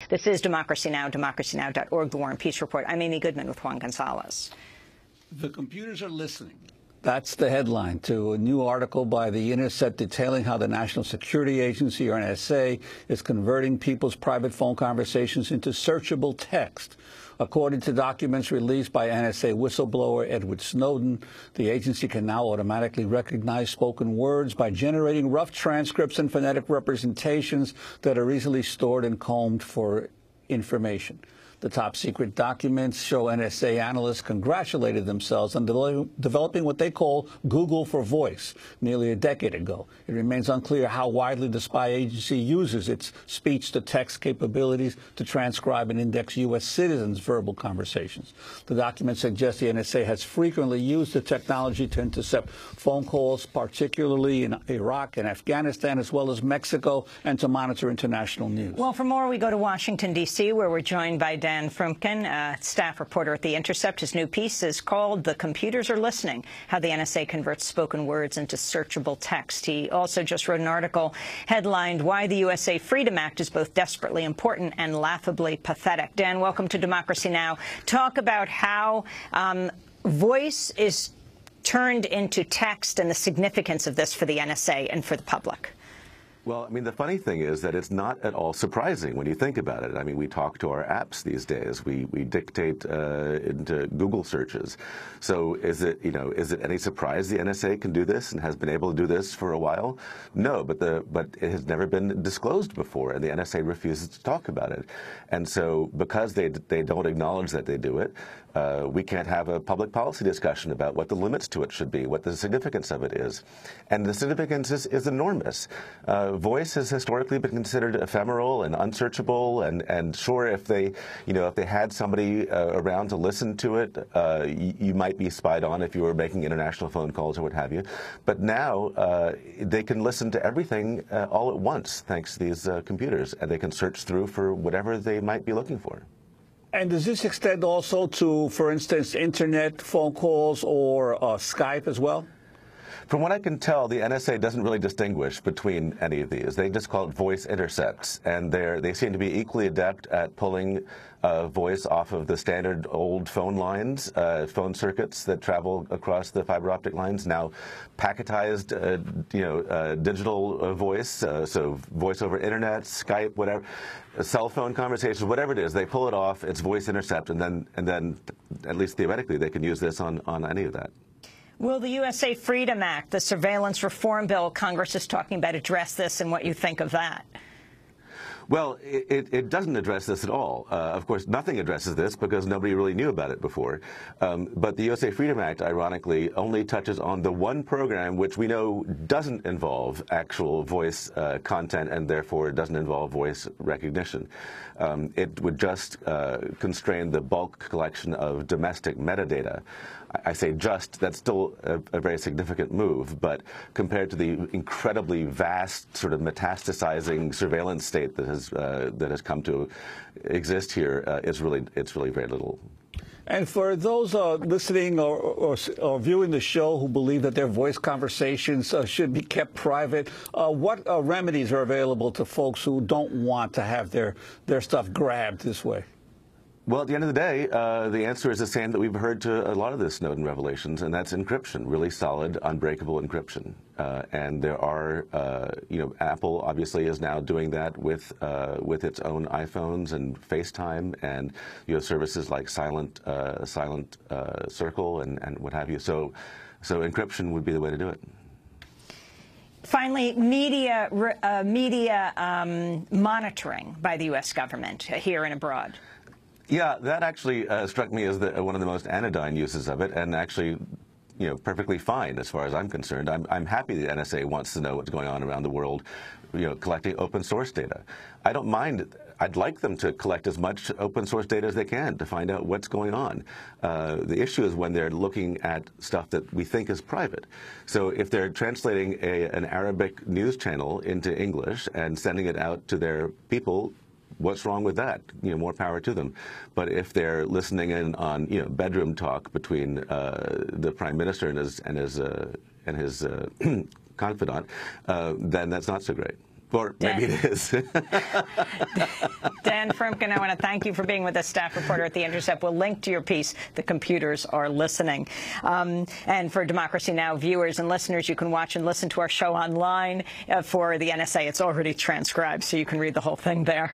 This is Democracy Now!, democracynow.org, The War and Peace Report. I'm Amy Goodman with Juan Gonzalez. The computers are listening. That's the headline to a new article by The Intercept detailing how the National Security Agency, or NSA, is converting people's private phone conversations into searchable text. According to documents released by NSA whistleblower Edward Snowden, the agency can now automatically recognize spoken words by generating rough transcripts and phonetic representations that are easily stored and combed for information. The top-secret documents show NSA analysts congratulated themselves on developing what they call Google for Voice nearly a decade ago. It remains unclear how widely the spy agency uses its speech-to-text capabilities to transcribe and index U.S. citizens' verbal conversations. The document suggests the NSA has frequently used the technology to intercept phone calls, particularly in Iraq and Afghanistan, as well as Mexico, and to monitor international news. Well, for more, we go to Washington, D.C., where we're joined by Dan Frumkin, staff reporter at The Intercept. His new piece is called The Computers Are Listening, How the NSA Converts Spoken Words into Searchable Text. He also just wrote an article headlined Why the USA Freedom Act is Both Desperately Important and Laughably Pathetic. Dan, welcome to Democracy Now! Talk about how voice is turned into text and the significance of this for the NSA and for the public. Well, I mean, the funny thing is that it's not at all surprising when you think about it. I mean, we talk to our apps these days. We dictate into Google searches. So is it any surprise the NSA can do this and has been able to do this for a while? No, but it has never been disclosed before, and the NSA refuses to talk about it. And so because they don't acknowledge that they do it, we can't have a public policy discussion about what the limits to it should be, what the significance of it is. And the significance is enormous. Voice has historically been considered ephemeral and unsearchable, and sure, if they had somebody around to listen to it, you might be spied on if you were making international phone calls or what have you. But now they can listen to everything all at once thanks to these computers, and they can search through for whatever they might be looking for. And does this extend also to, for instance, Internet phone calls or Skype as well? From what I can tell, the NSA doesn't really distinguish between any of these. They just call it voice intercepts, and they seem to be equally adept at pulling voice off of the standard old phone lines, phone circuits that travel across the fiber optic lines. Now, packetized, digital voice, so voice over internet, Skype, whatever, cell phone conversations, whatever it is, they pull it off. It's voice intercept, and then, at least theoretically, they can use this on any of that. Will the USA Freedom Act, the surveillance reform bill Congress is talking about, address this, and what you think of that? Well, it doesn't address this at all. Of course, nothing addresses this because nobody really knew about it before. But the USA Freedom Act, ironically, only touches on the one program which we know doesn't involve actual voice content and therefore doesn't involve voice recognition. It would just constrain the bulk collection of domestic metadata. I say just, that's still a very significant move, but compared to the incredibly vast sort of metastasizing surveillance state that has come to exist here, it's really very little. And for those listening or viewing the show who believe that their voice conversations should be kept private, what remedies are available to folks who don't want to have their stuff grabbed this way? Well, at the end of the day, the answer is the same that we've heard to a lot of the Snowden revelations, and that's encryption, really solid, unbreakable encryption. And there are, Apple obviously is now doing that with its own iPhones and FaceTime, and services like Silent Circle and what have you. So encryption would be the way to do it. Finally, media monitoring by the U.S. government here and abroad. Yeah, that actually struck me as one of the most anodyne uses of it, and actually, perfectly fine as far as I'm concerned. I'm happy the NSA wants to know what's going on around the world, collecting open source data. I don't mind. I'd like them to collect as much open source data as they can to find out what's going on. The issue is when they're looking at stuff that we think is private. So if they're translating an Arabic news channel into English and sending it out to their people, what's wrong with that? More power to them. But if they're listening in on bedroom talk between the prime minister and his confidant, then that's not so great. Or maybe it is. Dan Frumkin, I want to thank you for being with us, staff reporter at The Intercept. We'll link to your piece, The Computers Are Listening. And for Democracy Now! Viewers and listeners, you can watch and listen to our show online for the NSA. It's already transcribed, so you can read the whole thing there.